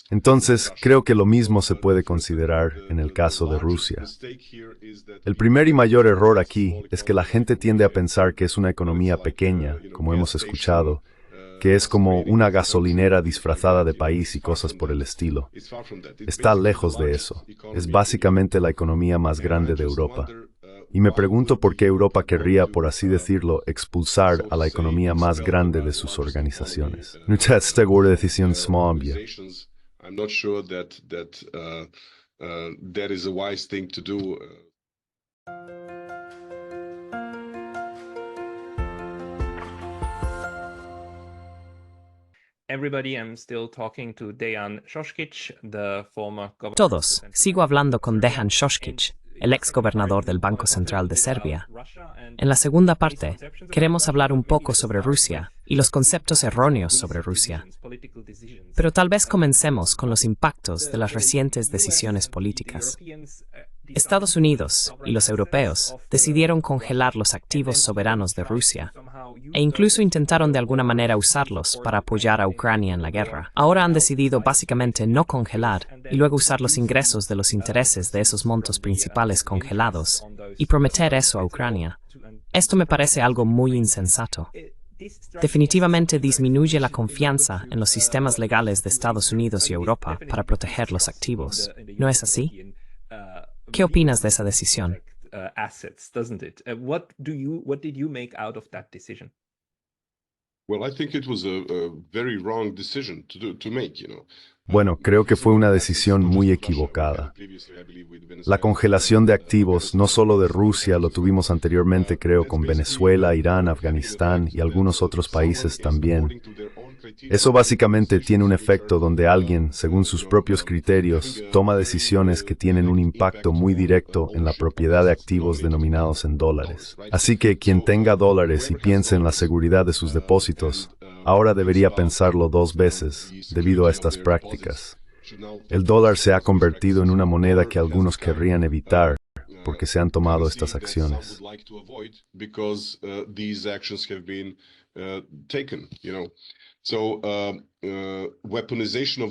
Entonces, creo que lo mismo se puede considerar en el caso de Rusia. El primer y mayor error aquí es que la gente tiende a pensar que es una economía pequeña, como hemos escuchado, que es como una gasolinera disfrazada de país y cosas por el estilo. Está lejos de eso. Es básicamente la economía más grande de Europa. Y me pregunto por qué Europa querría, por así decirlo, expulsar a la economía más grande de sus organizaciones. Nu är det går decisión små. I'm not sure that is a wise thing to do. Everybody, I'm still talking to Dejan Šoškić, the former governor. Todos, sigo hablando con Dejan Šoškić, el ex gobernador del Banco Central de Serbia. En la segunda parte, queremos hablar un poco sobre Rusia y los conceptos erróneos sobre Rusia. Pero tal vez comencemos con los impactos de las recientes decisiones políticas. Estados Unidos y los europeos decidieron congelar los activos soberanos de Rusia e incluso intentaron de alguna manera usarlos para apoyar a Ucrania en la guerra. Ahora han decidido básicamente no congelar y luego usar los ingresos de los intereses de esos montos principales congelados y prometer eso a Ucrania. Esto me parece algo muy insensato. Definitivamente disminuye la confianza en los sistemas legales de Estados Unidos y Europa para proteger los activos. ¿No es así? ¿Qué opinas de esa decisión? Assets, doesn't it? What did you make out of that decision? Well, I think it was a very wrong decision to make, Bueno, creo que fue una decisión muy equivocada. La congelación de activos, no solo de Rusia, lo tuvimos anteriormente, creo, con Venezuela, Irán, Afganistán y algunos otros países también. Eso básicamente tiene un efecto donde alguien, según sus propios criterios, toma decisiones que tienen un impacto muy directo en la propiedad de activos denominados en dólares. Así que quien tenga dólares y piense en la seguridad de sus depósitos, ahora debería pensarlo dos veces debido a estas prácticas. El dólar se ha convertido en una moneda que algunos querrían evitar porque se han tomado estas acciones.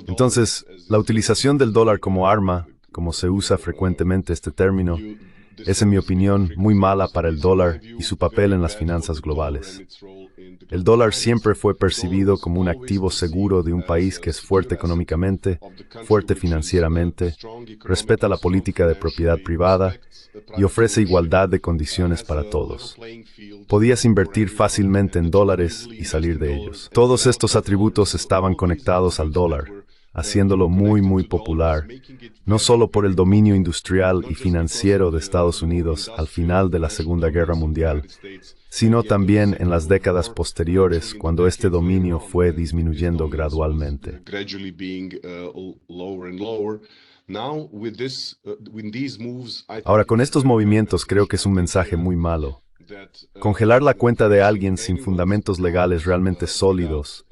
Entonces, la utilización del dólar como arma, como se usa frecuentemente este término, es, en mi opinión, muy mala para el dólar y su papel en las finanzas globales. El dólar siempre fue percibido como un activo seguro de un país que es fuerte económicamente, fuerte financieramente, respeta la política de propiedad privada y ofrece igualdad de condiciones para todos. Podías invertir fácilmente en dólares y salir de ellos. Todos estos atributos estaban conectados al dólar, haciéndolo muy popular, no solo por el dominio industrial y financiero de Estados Unidos al final de la Segunda Guerra Mundial, sino también en las décadas posteriores, cuando este dominio fue disminuyendo gradualmente. Ahora, con estos movimientos creo que es un mensaje muy malo. Congelar la cuenta de alguien sin fundamentos legales realmente sólidos,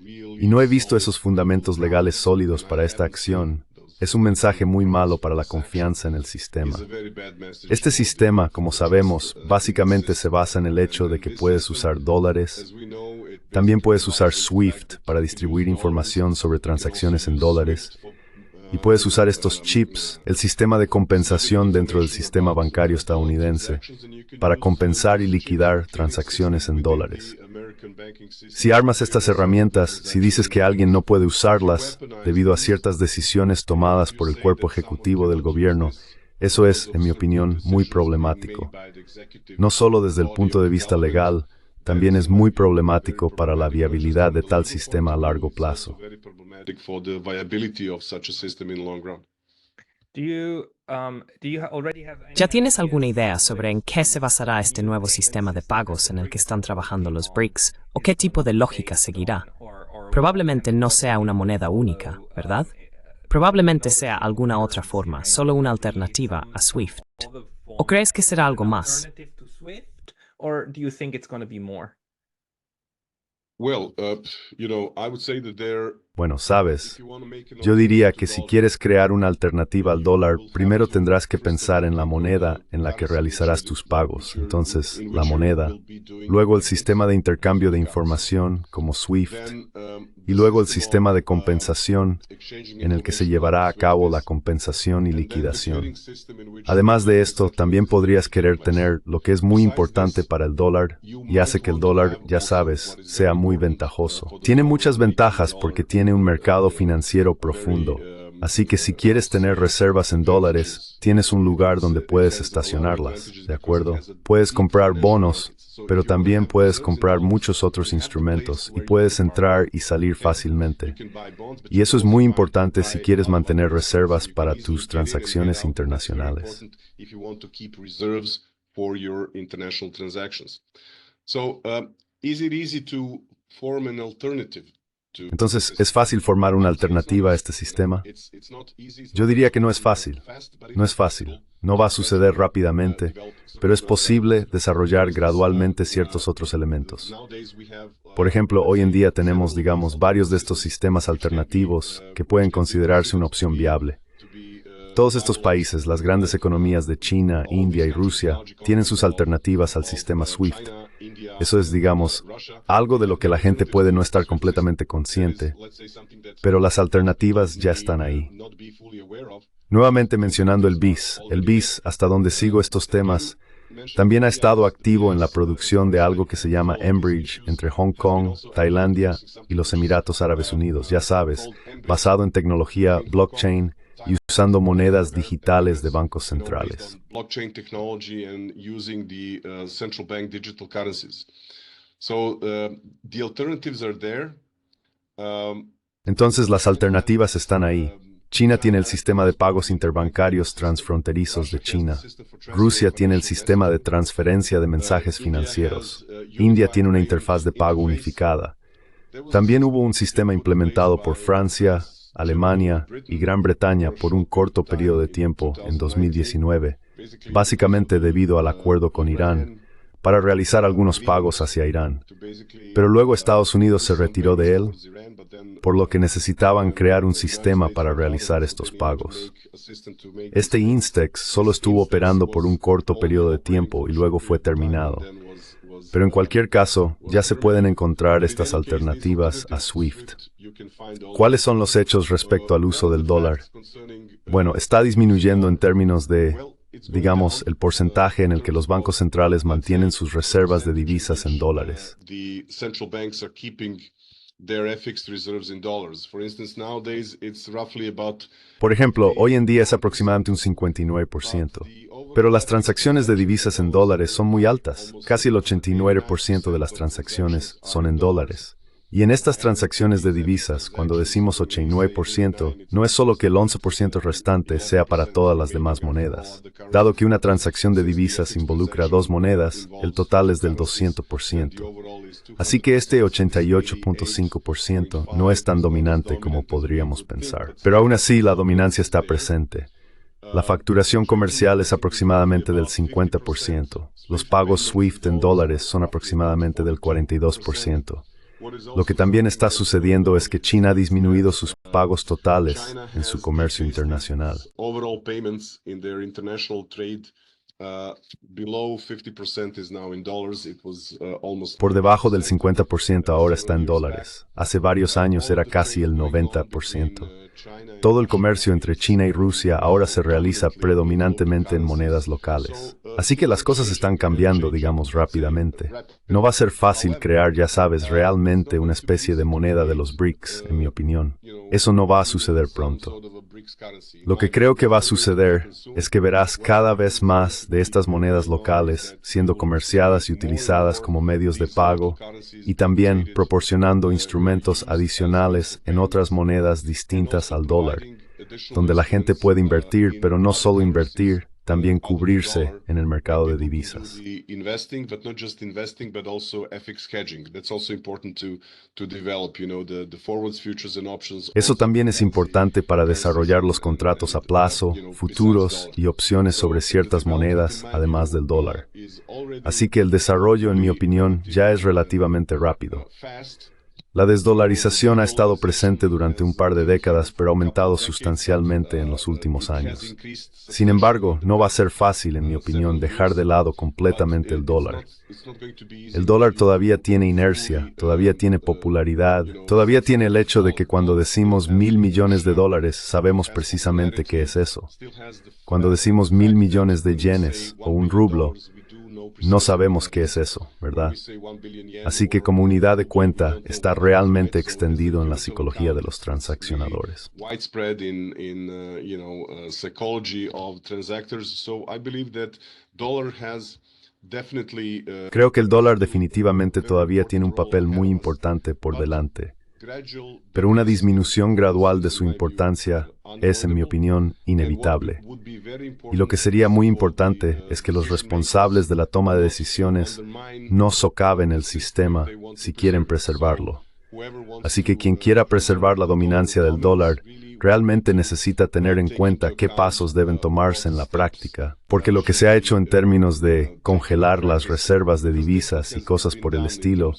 y no he visto esos fundamentos legales sólidos para esta acción, es un mensaje muy malo para la confianza en el sistema. Este sistema, como sabemos, básicamente se basa en el hecho de que puedes usar dólares. También puedes usar SWIFT para distribuir información sobre transacciones en dólares. Y puedes usar estos chips, el sistema de compensación dentro del sistema bancario estadounidense, para compensar y liquidar transacciones en dólares. Si armas estas herramientas, si dices que alguien no puede usarlas debido a ciertas decisiones tomadas por el cuerpo ejecutivo del gobierno, eso es, en mi opinión, muy problemático. No solo desde el punto de vista legal, también es muy problemático para la viabilidad de tal sistema a largo plazo. ¿Ya tienes alguna idea sobre en qué se basará este nuevo sistema de pagos en el que están trabajando los BRICS o qué tipo de lógica seguirá? Probablemente no sea una moneda única, ¿verdad? Probablemente sea alguna otra forma, solo una alternativa a SWIFT. ¿O crees que será algo más? Well, I would say that Bueno, sabes, yo diría que si quieres crear una alternativa al dólar, primero tendrás que pensar en la moneda en la que realizarás tus pagos. Entonces, la moneda, luego el sistema de intercambio de información como SWIFT, y luego el sistema de compensación en el que se llevará a cabo la compensación y liquidación. Además de esto, también podrías querer tener lo que es muy importante para el dólar y hace que el dólar, ya sabes, sea muy ventajoso. Tiene muchas ventajas porque tiene un mercado financiero profundo. Así que si quieres tener reservas en dólares, tienes un lugar donde puedes estacionarlas, ¿de acuerdo? Puedes comprar bonos, pero también puedes comprar muchos otros instrumentos y puedes entrar y salir fácilmente. Y eso es muy importante si quieres mantener reservas para tus transacciones internacionales. Entonces, ¿es fácil formar una alternativa a este sistema? Yo diría que no es fácil. No es fácil. No va a suceder rápidamente, pero es posible desarrollar gradualmente ciertos otros elementos. Por ejemplo, hoy en día tenemos, digamos, varios de estos sistemas alternativos que pueden considerarse una opción viable. Todos estos países, las grandes economías de China, India y Rusia, tienen sus alternativas al sistema SWIFT. Eso es, digamos, algo de lo que la gente puede no estar completamente consciente, pero las alternativas ya están ahí. Nuevamente mencionando el BIS, hasta donde sigo estos temas, también ha estado activo en la producción de algo que se llama mBridge entre Hong Kong, Tailandia y los Emiratos Árabes Unidos, ya sabes, basado en tecnología blockchain y usando monedas digitales de bancos centrales. Entonces las alternativas están ahí. China tiene el sistema de pagos interbancarios transfronterizos de China. Rusia tiene el sistema de transferencia de mensajes financieros. India tiene una interfaz de pago unificada. También hubo un sistema implementado por Francia, Alemania y Gran Bretaña por un corto periodo de tiempo en 2019, básicamente debido al acuerdo con Irán, para realizar algunos pagos hacia Irán. Pero luego Estados Unidos se retiró de él, por lo que necesitaban crear un sistema para realizar estos pagos. Este Instex solo estuvo operando por un corto periodo de tiempo y luego fue terminado. Pero en cualquier caso, ya se pueden encontrar estas alternativas a SWIFT. ¿Cuáles son los hechos respecto al uso del dólar? Bueno, está disminuyendo en términos de, digamos, el porcentaje en el que los bancos centrales mantienen sus reservas de divisas en dólares. Por ejemplo, hoy en día es aproximadamente un 59%, pero las transacciones de divisas en dólares son muy altas. Casi el 89% de las transacciones son en dólares. Y en estas transacciones de divisas, cuando decimos 89%, no es solo que el 11% restante sea para todas las demás monedas. Dado que una transacción de divisas involucra dos monedas, el total es del 200%. Así que este 88.5% no es tan dominante como podríamos pensar. Pero aún así, la dominancia está presente. La facturación comercial es aproximadamente del 50%. Los pagos SWIFT en dólares son aproximadamente del 42%. Lo que también está sucediendo es que China ha disminuido sus pagos totales en su comercio internacional. Por debajo del 50% ahora está en dólares. Hace varios años era casi el 90%. Todo el comercio entre China y Rusia ahora se realiza predominantemente en monedas locales. Así que las cosas están cambiando, digamos, rápidamente. No va a ser fácil crear, ya sabes, realmente una especie de moneda de los BRICS, en mi opinión. Eso no va a suceder pronto. Lo que creo que va a suceder es que verás cada vez más de estas monedas locales siendo comerciadas y utilizadas como medios de pago y también proporcionando instrumentos adicionales en otras monedas distintas al dólar, donde la gente puede invertir, pero no solo invertir, también cubrirse en el mercado de divisas. Eso también es importante para desarrollar los contratos a plazo, futuros y opciones sobre ciertas monedas, además del dólar. Así que el desarrollo, en mi opinión, ya es relativamente rápido. La desdolarización ha estado presente durante un par de décadas, pero ha aumentado sustancialmente en los últimos años. Sin embargo, no va a ser fácil, en mi opinión, dejar de lado completamente el dólar. El dólar todavía tiene inercia, todavía tiene popularidad, todavía tiene el hecho de que cuando decimos $1.000 millones, sabemos precisamente qué es eso. Cuando decimos 1.000 millones de yenes o un rublo, no sabemos qué es eso, ¿verdad? Así que como unidad de cuenta está realmente extendido en la psicología de los transaccionadores. Creo que el dólar definitivamente todavía tiene un papel muy importante por delante, pero una disminución gradual de su importancia es, en mi opinión, inevitable. Y lo que sería muy importante es que los responsables de la toma de decisiones no socaven el sistema si quieren preservarlo. Así que quien quiera preservar la dominancia del dólar realmente necesita tener en cuenta qué pasos deben tomarse en la práctica, porque lo que se ha hecho en términos de congelar las reservas de divisas y cosas por el estilo,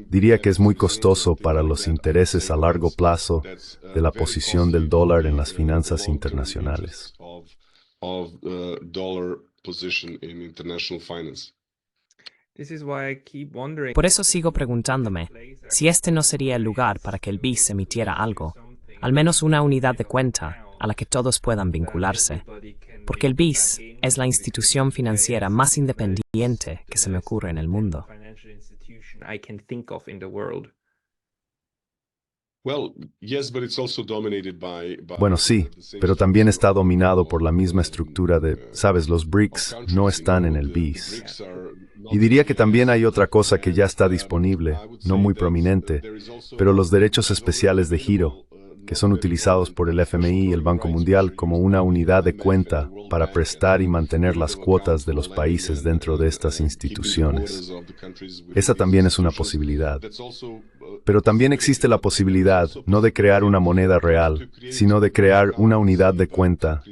diría que es muy costoso para los intereses a largo plazo de la posición del dólar en las finanzas internacionales. Por eso sigo preguntándome si este no sería el lugar para que el BIS emitiera algo, al menos una unidad de cuenta a la que todos puedan vincularse, porque el BIS es la institución financiera más independiente que se me ocurre en el mundo. Bueno, sí, pero también está dominado por la misma estructura de, sabes, los BRICS no están en el BIS. Y diría que también hay otra cosa que ya está disponible, no muy prominente, pero los derechos especiales de giro, que son utilizados por el FMI y el Banco Mundial como una unidad de cuenta para prestar y mantener las cuotas de los países dentro de estas instituciones. Esa también es una posibilidad. Pero también existe la posibilidad no de crear una moneda real, sino de crear una unidad de cuenta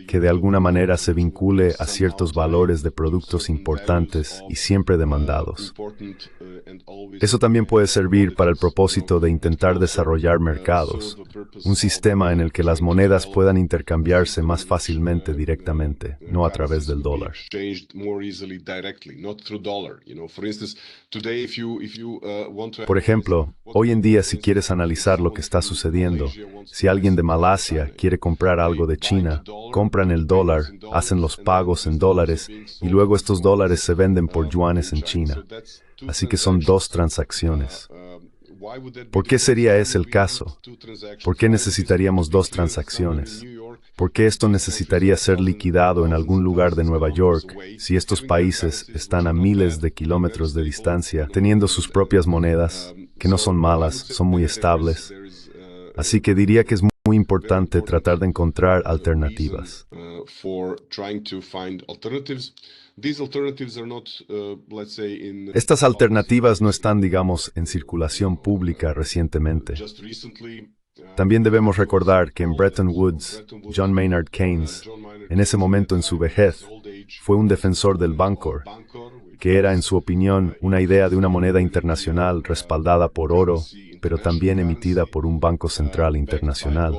que de alguna manera se vincule a ciertos valores de productos importantes y siempre demandados. Eso también puede servir para el propósito de intentar desarrollar mercados, un sistema en el que las monedas puedan intercambiarse más fácilmente directamente, no a través del dólar. Por ejemplo, hoy en día, si quieres analizar lo que está sucediendo, si alguien de Malasia quiere comprar algo de China, compran el dólar, hacen los pagos en dólares y luego estos dólares se venden por yuanes en China. Así que son dos transacciones. ¿Por qué sería ese el caso? ¿Por qué necesitaríamos dos transacciones? ¿Por qué esto necesitaría ser liquidado en algún lugar de Nueva York si estos países están a miles de kilómetros de distancia, teniendo sus propias monedas, que no son malas, son muy estables? Así que diría que es muy importante tratar de encontrar alternativas. Estas alternativas no están, digamos, en circulación pública recientemente. También debemos recordar que en Bretton Woods, John Maynard Keynes, en ese momento en su vejez, fue un defensor del Bancor, que era, en su opinión, una idea de una moneda internacional respaldada por oro, pero también emitida por un banco central internacional.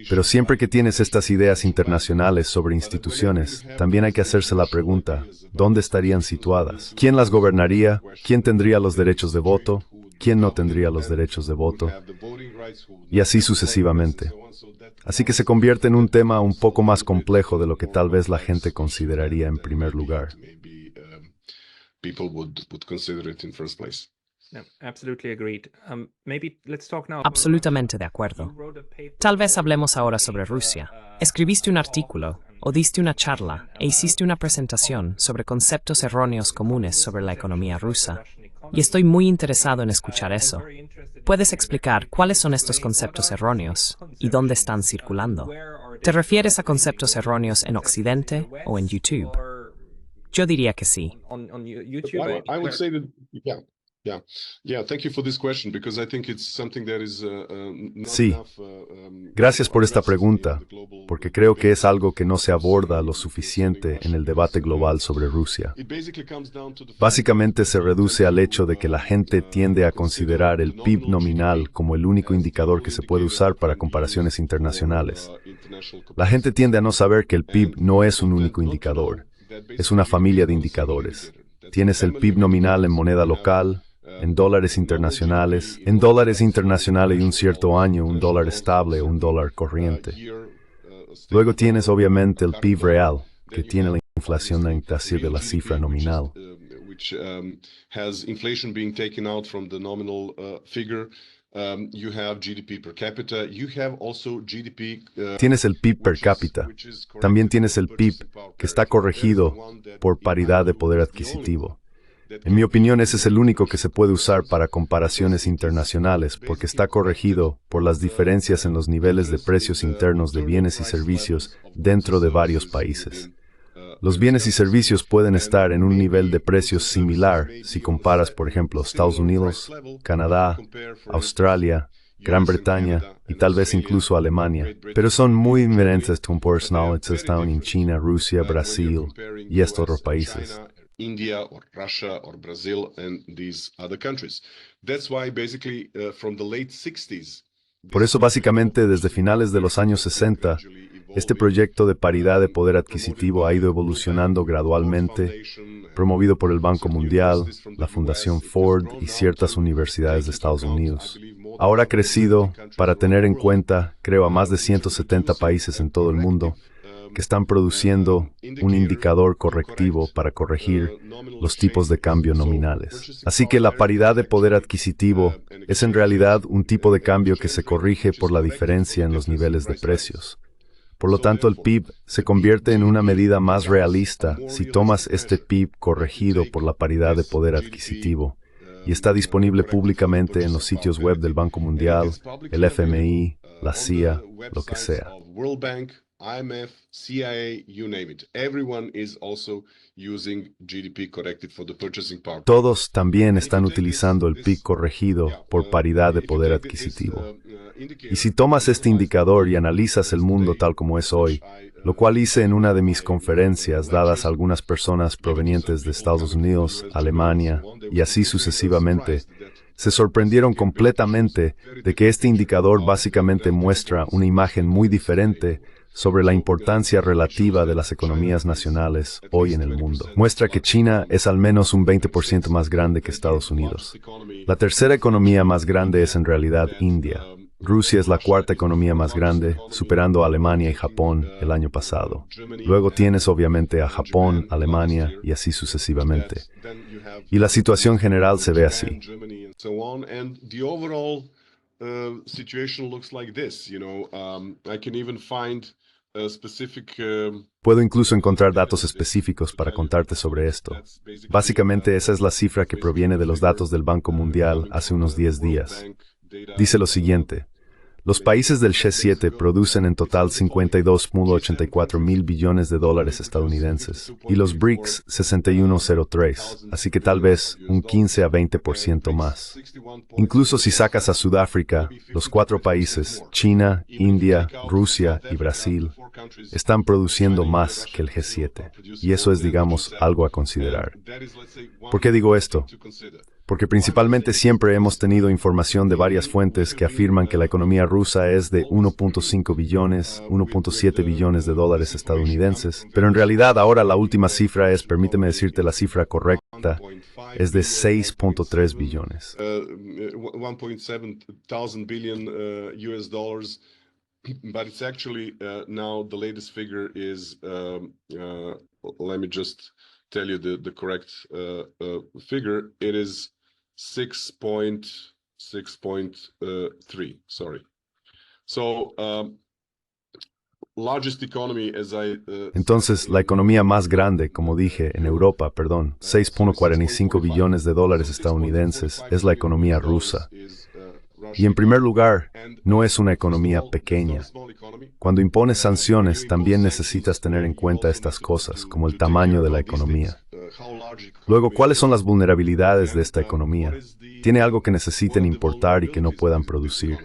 Pero siempre que tienes estas ideas internacionales sobre instituciones, también hay que hacerse la pregunta, ¿dónde estarían situadas? ¿Quién las gobernaría? ¿Quién tendría los derechos de voto? ¿Quién no tendría los derechos de voto? Y así sucesivamente. Así que se convierte en un tema un poco más complejo de lo que tal vez la gente consideraría en primer lugar. Absolutamente de acuerdo. Tal vez hablemos ahora sobre Rusia. Escribiste un artículo, o diste una charla, e hiciste una presentación sobre conceptos erróneos comunes sobre la economía rusa. Y estoy muy interesado en escuchar eso. ¿Puedes explicar cuáles son estos conceptos erróneos y dónde están circulando? ¿Te refieres a conceptos erróneos en Occidente o en YouTube? Yo diría que sí. Sí, gracias por esta pregunta, porque creo que es algo que no se aborda lo suficiente en el debate global sobre Rusia. Básicamente se reduce al hecho de que la gente tiende a considerar el PIB nominal como el único indicador que se puede usar para comparaciones internacionales. La gente tiende a no saber que el PIB no es un único indicador, es una familia de indicadores. Tienes el PIB nominal en moneda local, en dólares internacionales y un cierto año un dólar estable o un dólar corriente. Luego tienes obviamente el PIB real, que tiene la inflación a partir de la cifra nominal. Tienes el PIB per cápita. También tienes el PIB que está corregido por paridad de poder adquisitivo. En mi opinión, ese es el único que se puede usar para comparaciones internacionales porque está corregido por las diferencias en los niveles de precios internos de bienes y servicios dentro de varios países. Los bienes y servicios pueden estar en un nivel de precios similar si comparas, por ejemplo, Estados Unidos, Canadá, Australia, Gran Bretaña y tal vez incluso Alemania, pero son muy diferentes proporcionalmente están en China, Rusia, Brasil y estos otros países. India or Russia or Brazil and these other countries. That's why basically from the late 60s. Por eso básicamente desde finales de los años 60, este proyecto de paridad de poder adquisitivo ha ido evolucionando gradualmente, promovido por el Banco Mundial, la Fundación Ford y ciertas universidades de Estados Unidos. Ahora ha crecido para tener en cuenta, creo, a más de 170 países en todo el mundo, que están produciendo un indicador correctivo para corregir los tipos de cambio nominales. Así que la paridad de poder adquisitivo es en realidad un tipo de cambio que se corrige por la diferencia en los niveles de precios. Por lo tanto, el PIB se convierte en una medida más realista si tomas este PIB corregido por la paridad de poder adquisitivo y está disponible públicamente en los sitios web del Banco Mundial, el FMI, la CIA, lo que sea. IMF, CIA, you name it. Everyone is also using GDP corrected for the purchasing power. Todos también están utilizando el PIB corregido por paridad de poder adquisitivo. Y si tomas este indicador y analizas el mundo tal como es hoy, lo cual hice en una de mis conferencias dadas a algunas personas provenientes de Estados Unidos, Alemania y así sucesivamente, se sorprendieron completamente de que este indicador básicamente muestra una imagen muy diferente sobre la importancia relativa de las economías nacionales hoy en el mundo. Muestra que China es al menos un 20% más grande que Estados Unidos. La tercera economía más grande es en realidad India. Rusia es la cuarta economía más grande, superando a Alemania y Japón el año pasado. Luego tienes obviamente a Japón, Alemania y así sucesivamente. Y la situación general se ve así. Puedo incluso encontrar datos específicos para contarte sobre esto. Básicamente esa es la cifra que proviene de los datos del Banco Mundial hace unos 10 días. Dice lo siguiente: los países del G7 producen en total 52.84 mil billones de dólares estadounidenses y los BRICS 61.03, así que tal vez un 15 a 20% más. Incluso si sacas a Sudáfrica, los 4 países, China, India, Rusia y Brasil, están produciendo más que el G7. Y eso es, digamos, algo a considerar. ¿Por qué digo esto? Porque principalmente siempre hemos tenido información de varias fuentes que afirman que la economía rusa es de 1.5 billones, 1.7 billones de dólares estadounidenses, pero en realidad ahora la última cifra es, permíteme decirte la cifra correcta, es de 6.3 billones. 1.7 thousand billion US dollars, but it's actually now the latest figure is, let me just tell you the correct figure. It is 6.3, sorry. So, largest economy as Entonces, la economía más grande, como dije, en Europa, 6.45 billones de dólares estadounidenses, es la economía rusa. Y en primer lugar, no es una economía pequeña. Cuando impones sanciones, también necesitas tener en cuenta estas cosas, como el tamaño de la economía. Luego, ¿cuáles son las vulnerabilidades de esta economía? ¿Tiene algo que necesiten importar y que no puedan producir?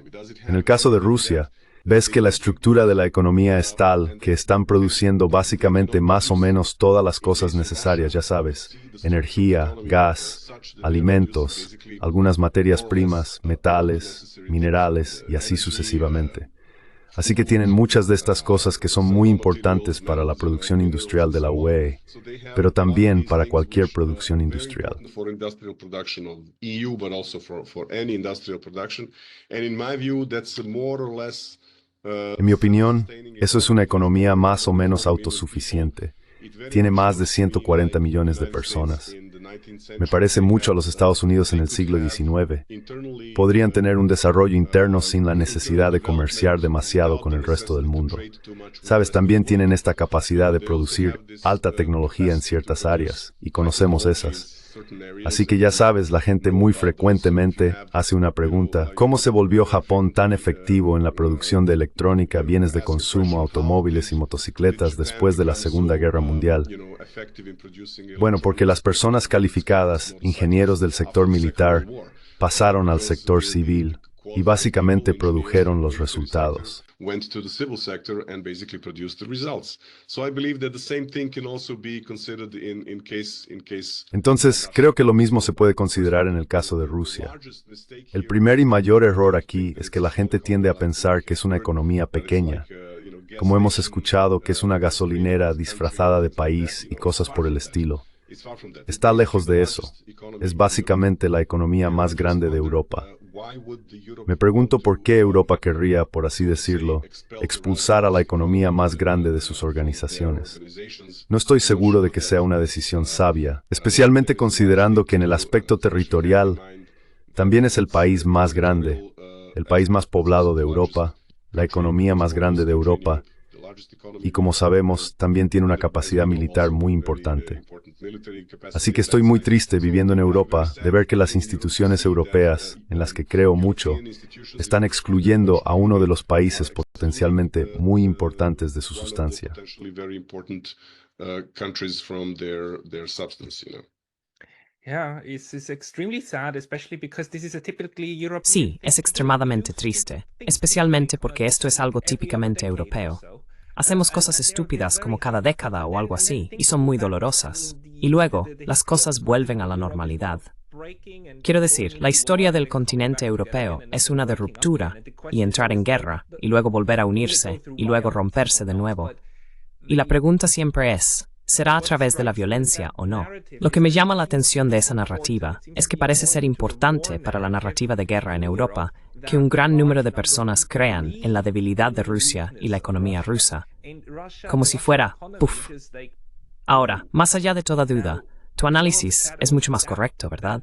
En el caso de Rusia, ves que la estructura de la economía es tal que están produciendo básicamente más o menos todas las cosas necesarias, ya sabes, energía, gas, alimentos, algunas materias primas, metales, minerales y así sucesivamente. Así que tienen muchas de estas cosas que son muy importantes para la producción industrial de la UE, pero también para cualquier producción industrial. En mi opinión, eso es una economía más o menos autosuficiente. Tiene más de 140 millones de personas. Me parece mucho a los Estados Unidos en el siglo XIX. Podrían tener un desarrollo interno sin la necesidad de comerciar demasiado con el resto del mundo. Sabes, también tienen esta capacidad de producir alta tecnología en ciertas áreas, y conocemos esas. Así que ya sabes, la gente muy frecuentemente hace una pregunta: ¿cómo se volvió Japón tan efectivo en la producción de electrónica, bienes de consumo, automóviles y motocicletas después de la Segunda Guerra Mundial? Bueno, porque las personas calificadas, ingenieros del sector militar, pasaron al sector civil y básicamente produjeron los resultados. Entonces, creo que lo mismo se puede considerar en el caso de Rusia. El primer y mayor error aquí es que la gente tiende a pensar que es una economía pequeña, como hemos escuchado, que es una gasolinera disfrazada de país y cosas por el estilo. Está lejos de eso. Es básicamente la economía más grande de Europa. Me pregunto por qué Europa querría, por así decirlo, expulsar a la economía más grande de sus organizaciones. No estoy seguro de que sea una decisión sabia, especialmente considerando que en el aspecto territorial también es el país más grande, el país más poblado de Europa, la economía más grande de Europa, y como sabemos, también tiene una capacidad militar muy importante. Así que estoy muy triste viviendo en Europa de ver que las instituciones europeas, en las que creo mucho, están excluyendo a uno de los países potencialmente muy importantes de su sustancia. Sí, es extremadamente triste, especialmente porque esto es algo típicamente europeo. Hacemos cosas estúpidas como cada década o algo así, y son muy dolorosas. Y luego, las cosas vuelven a la normalidad. Quiero decir, la historia del continente europeo es una de ruptura, y entrar en guerra, y luego volver a unirse, y luego romperse de nuevo. Y la pregunta siempre es: ¿será a través de la violencia o no? Lo que me llama la atención de esa narrativa es que parece ser importante para la narrativa de guerra en Europa que un gran número de personas crean en la debilidad de Rusia y la economía rusa, como si fuera ¡puf! Ahora, más allá de toda duda, tu análisis es mucho más correcto, ¿verdad?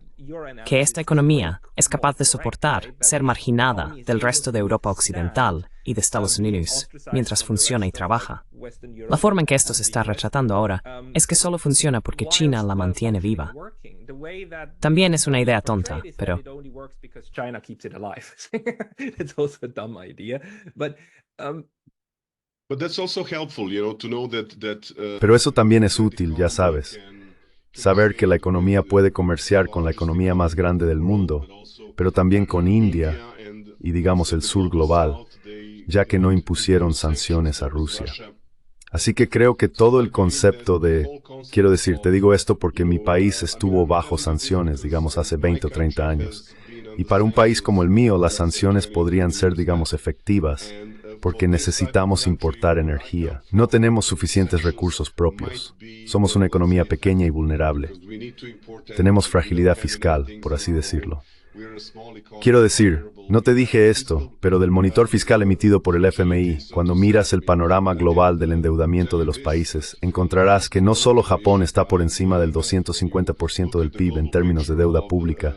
Que esta economía es capaz de soportar ser marginada del resto de Europa Occidental y de Estados Unidos mientras funciona y trabaja. La forma en que esto se está retratando ahora es que solo funciona porque China la mantiene viva. También es una idea tonta, pero... Pero eso también es útil, ya sabes. Saber que la economía puede comerciar con la economía más grande del mundo, pero también con India y, digamos, el sur global, ya que no impusieron sanciones a Rusia. Así que creo que todo el concepto quiero decir, te digo esto porque mi país estuvo bajo sanciones, digamos, hace 20 o 30 años. Y para un país como el mío, las sanciones podrían ser, digamos, efectivas, porque necesitamos importar energía. No tenemos suficientes recursos propios. Somos una economía pequeña y vulnerable. Tenemos fragilidad fiscal, por así decirlo. Quiero decir, no te dije esto, pero del monitor fiscal emitido por el FMI, cuando miras el panorama global del endeudamiento de los países, encontrarás que no solo Japón está por encima del 250% del PIB en términos de deuda pública,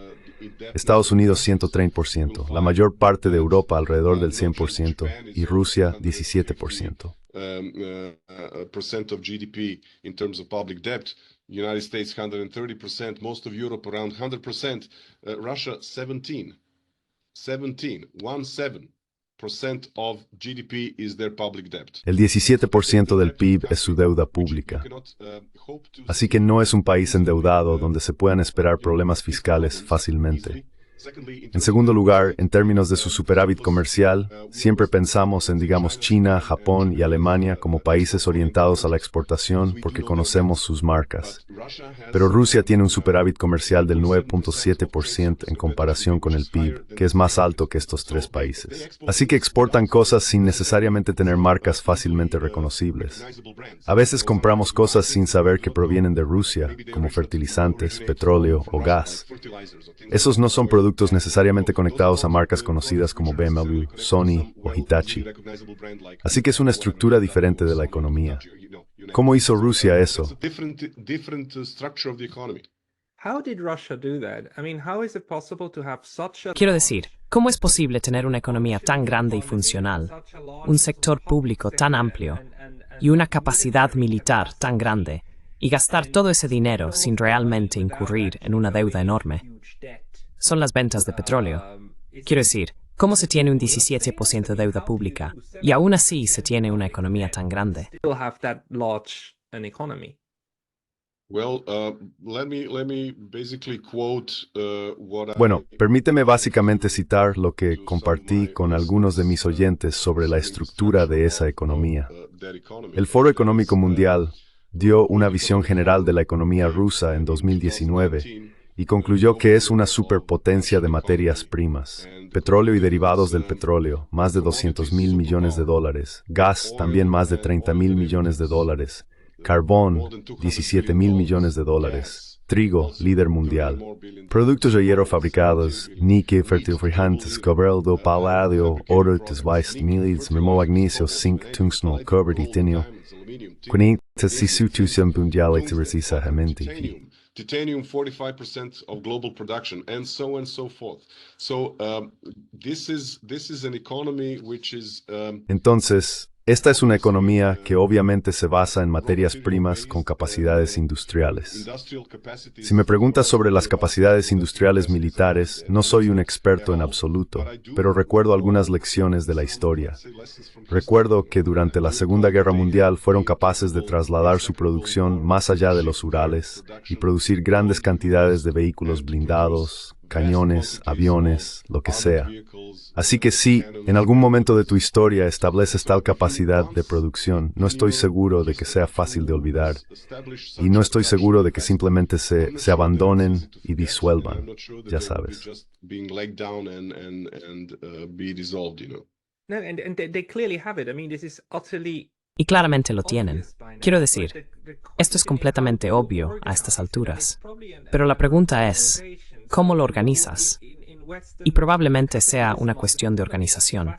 Estados Unidos 130%, la mayor parte de Europa alrededor del 100% y Rusia 17%. United States 130%, most of Europe around 100%, Russia 17%. El 17% del PIB es su deuda pública. Así que no es un país endeudado donde se puedan esperar problemas fiscales fácilmente. En segundo lugar, en términos de su superávit comercial, siempre pensamos en, digamos, China, Japón y Alemania como países orientados a la exportación porque conocemos sus marcas. Pero Rusia tiene un superávit comercial del 9.7% en comparación con el PIB, que es más alto que estos tres países. Así que exportan cosas sin necesariamente tener marcas fácilmente reconocibles. A veces compramos cosas sin saber que provienen de Rusia, como fertilizantes, petróleo o gas. Esos no son productos necesariamente conectados a marcas conocidas como BMW, Sony o Hitachi. Así que es una estructura diferente de la economía. ¿Cómo hizo Rusia eso? Quiero decir, ¿cómo es posible tener una economía tan grande y funcional, un sector público tan amplio y una capacidad militar tan grande, y gastar todo ese dinero sin realmente incurrir en una deuda enorme? Son las ventas de petróleo. Quiero decir, ¿cómo se tiene un 17% de deuda pública y aún así se tiene una economía tan grande? Bueno, permíteme básicamente citar lo que compartí con algunos de mis oyentes sobre la estructura de esa economía. El Foro Económico Mundial dio una visión general de la economía rusa en 2019 y concluyó que es una superpotencia de materias primas. Petróleo y derivados del petróleo, más de $200.000 millones, gas, también más de $30.000 millones, carbón, $17.000 millones, trigo, líder mundial, productos de hierro fabricados, níquel, fertilizantes, cobalto, paladio, oro, tesvist, milids, magnesio, zinc, tungsteno, cobre, titanio, titanium 45% of global production, and so forth. So this is an economy which is Entonces, esta es una economía que obviamente se basa en materias primas con capacidades industriales. Si me preguntas sobre las capacidades industriales militares, no soy un experto en absoluto, pero recuerdo algunas lecciones de la historia. Recuerdo que durante la Segunda Guerra Mundial fueron capaces de trasladar su producción más allá de los Urales y producir grandes cantidades de vehículos blindados, cañones, aviones, lo que sea. Así que si en algún momento de tu historia estableces tal capacidad de producción, no estoy seguro de que sea fácil de olvidar, y no estoy seguro de que simplemente se abandonen y disuelvan, ya sabes. Y claramente lo tienen. Quiero decir, esto es completamente obvio a estas alturas. Pero la pregunta es, ¿cómo lo organizas? Y probablemente sea una cuestión de organización.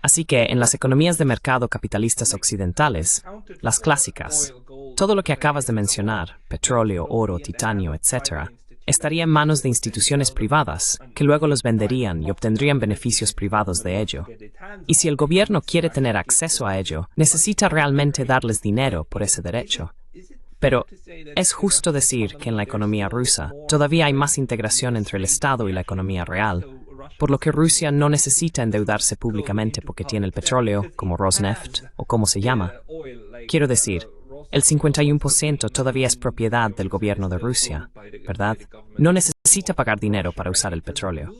Así que en las economías de mercado capitalistas occidentales, las clásicas, todo lo que acabas de mencionar, petróleo, oro, titanio, etc., estaría en manos de instituciones privadas, que luego los venderían y obtendrían beneficios privados de ello. Y si el gobierno quiere tener acceso a ello, necesita realmente darles dinero por ese derecho. Pero es justo decir que en la economía rusa todavía hay más integración entre el Estado y la economía real, por lo que Rusia no necesita endeudarse públicamente porque tiene el petróleo, como Rosneft, o como se llama. Quiero decir, el 51% todavía es propiedad del gobierno de Rusia, ¿verdad? No necesita pagar dinero para usar el petróleo.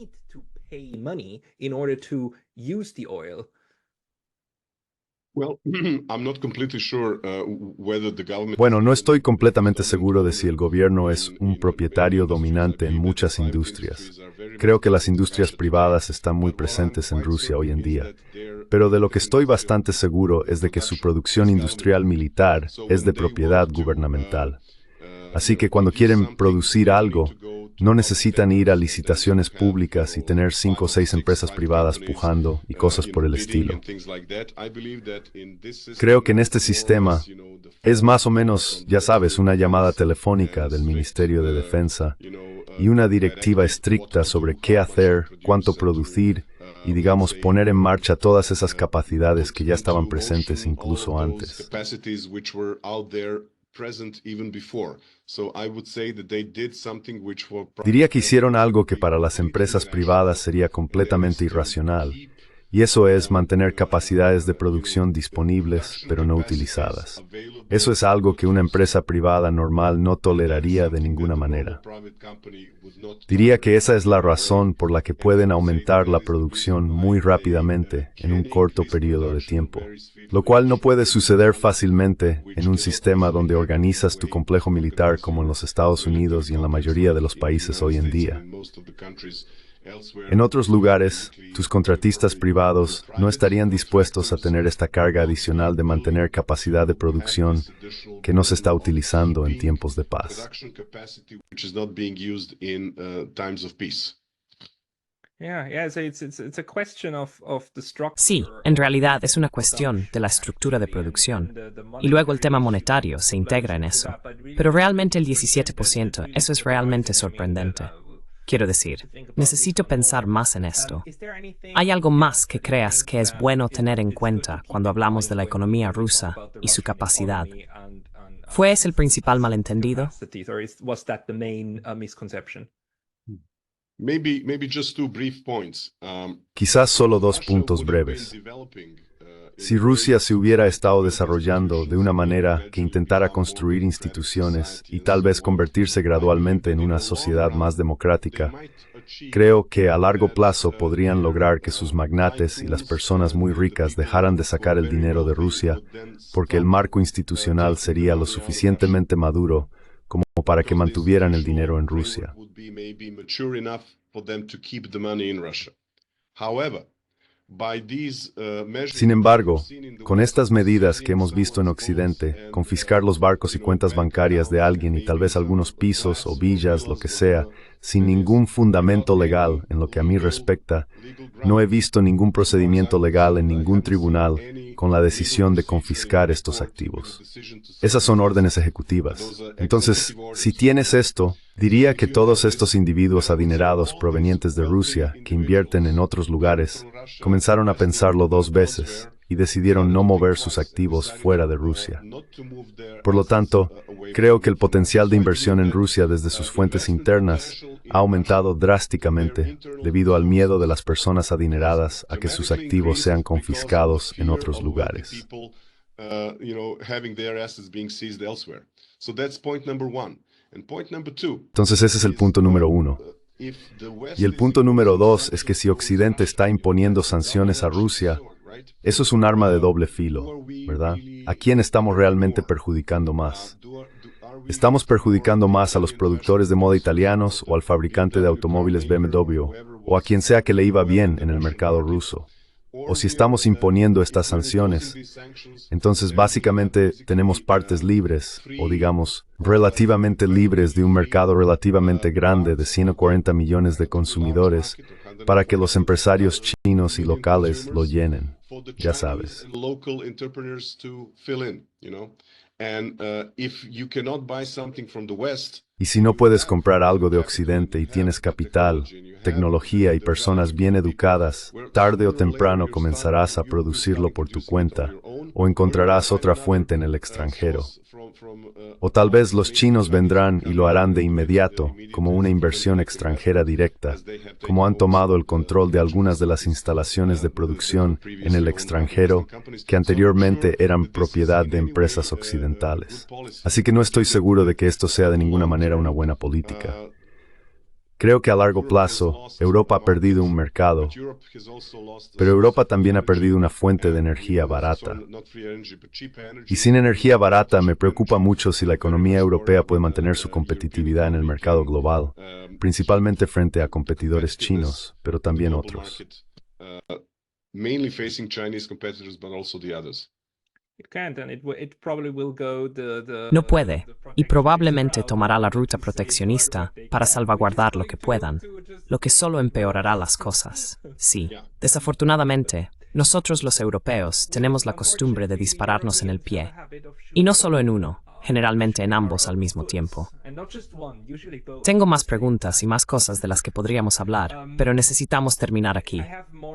Bueno, no estoy completamente seguro de si el gobierno es un propietario dominante en muchas industrias. Creo que las industrias privadas están muy presentes en Rusia hoy en día. Pero de lo que estoy bastante seguro es de que su producción industrial militar es de propiedad gubernamental. Así que cuando quieren producir algo, no necesitan ir a licitaciones públicas y tener 5 o 6 empresas privadas pujando y cosas por el estilo. Creo que en este sistema es más o menos, ya sabes, una llamada telefónica del Ministerio de Defensa y una directiva estricta sobre qué hacer, cuánto producir y, digamos, poner en marcha todas esas capacidades que ya estaban presentes incluso antes. Diría que hicieron algo que para las empresas privadas sería completamente irracional, Y eso es mantener capacidades de producción disponibles, pero no utilizadas. Eso es algo que una empresa privada normal no toleraría de ninguna manera. Diría que esa es la razón por la que pueden aumentar la producción muy rápidamente en un corto periodo de tiempo, lo cual no puede suceder fácilmente en un sistema donde organizas tu complejo militar como en los Estados Unidos y en la mayoría de los países hoy en día. En otros lugares, tus contratistas privados no estarían dispuestos a tener esta carga adicional de mantener capacidad de producción que no se está utilizando en tiempos de paz. Sí, en realidad es una cuestión de la estructura de producción. Y luego el tema monetario se integra en eso. Pero realmente el 17%, eso es realmente sorprendente. Quiero decir, necesito pensar más en esto. ¿Hay algo más que creas que es bueno tener en cuenta cuando hablamos de la economía rusa y su capacidad? ¿Fue ese el principal malentendido? Quizás solo 2 puntos breves. Si Rusia se hubiera estado desarrollando de una manera que intentara construir instituciones y tal vez convertirse gradualmente en una sociedad más democrática, creo que a largo plazo podrían lograr que sus magnates y las personas muy ricas dejaran de sacar el dinero de Rusia, porque el marco institucional sería lo suficientemente maduro como para que mantuvieran el dinero en Rusia. Sin embargo, con estas medidas que hemos visto en Occidente, confiscar los barcos y cuentas bancarias de alguien y tal vez algunos pisos o villas, lo que sea, sin ningún fundamento legal en lo que a mí respecta, no he visto ningún procedimiento legal en ningún tribunal con la decisión de confiscar estos activos. Esas son órdenes ejecutivas. Entonces, si tienes esto, diría que todos estos individuos adinerados provenientes de Rusia que invierten en otros lugares comenzaron a pensarlo 2 veces y decidieron no mover sus activos fuera de Rusia. Por lo tanto, creo que el potencial de inversión en Rusia desde sus fuentes internas ha aumentado drásticamente debido al miedo de las personas adineradas a que sus activos sean confiscados en otros lugares. Entonces ese es el punto número 1. Y el punto número 2 es que si Occidente está imponiendo sanciones a Rusia, eso es un arma de doble filo, ¿verdad? ¿A quién estamos realmente perjudicando más? ¿Estamos perjudicando más a los productores de moda italianos o al fabricante de automóviles BMW o a quien sea que le iba bien en el mercado ruso? O si estamos imponiendo estas sanciones, entonces básicamente tenemos partes libres, o digamos, relativamente libres de un mercado relativamente grande de 140 millones de consumidores para que los empresarios chinos y locales lo llenen, ya sabes. Y si no puedes comprar algo de Occidente y tienes capital, tecnología y personas bien educadas, tarde o temprano comenzarás a producirlo por tu cuenta, o encontrarás otra fuente en el extranjero. O tal vez los chinos vendrán y lo harán de inmediato, como una inversión extranjera directa, como han tomado el control de algunas de las instalaciones de producción en el extranjero que anteriormente eran propiedad de empresas occidentales. Así que no estoy seguro de que esto sea de ninguna manera una buena política. Creo que a largo plazo, Europa ha perdido un mercado, pero Europa también ha perdido una fuente de energía barata. Y sin energía barata me preocupa mucho si la economía europea puede mantener su competitividad en el mercado global, principalmente frente a competidores chinos, pero también otros. No puede, y probablemente tomará la ruta proteccionista para salvaguardar lo que puedan, lo que solo empeorará las cosas. Sí, desafortunadamente, nosotros los europeos tenemos la costumbre de dispararnos en el pie, y no solo en uno, generalmente en ambos al mismo tiempo. Tengo más preguntas y más cosas de las que podríamos hablar, pero necesitamos terminar aquí.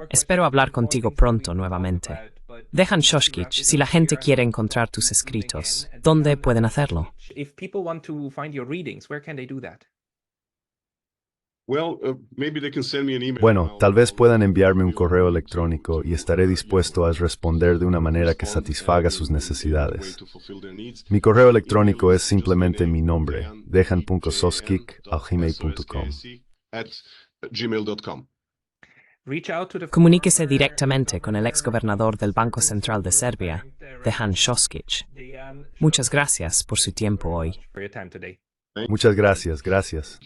Espero hablar contigo pronto nuevamente. Dejan Shoshkich, si la gente quiere encontrar tus escritos, ¿dónde pueden hacerlo? Bueno, tal vez puedan enviarme un correo electrónico y estaré dispuesto a responder de una manera que satisfaga sus necesidades. Mi correo electrónico es simplemente mi nombre, dejan.soskic@gmail.com. Comuníquese directamente con el exgobernador del Banco Central de Serbia, Dejan Šoškić. Muchas gracias por su tiempo hoy. Muchas gracias, gracias.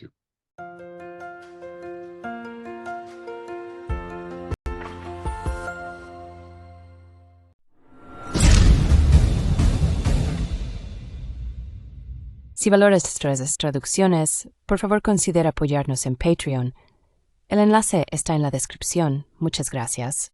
Si valoras nuestras traducciones, por favor considera apoyarnos en Patreon. El enlace está en la descripción. Muchas gracias.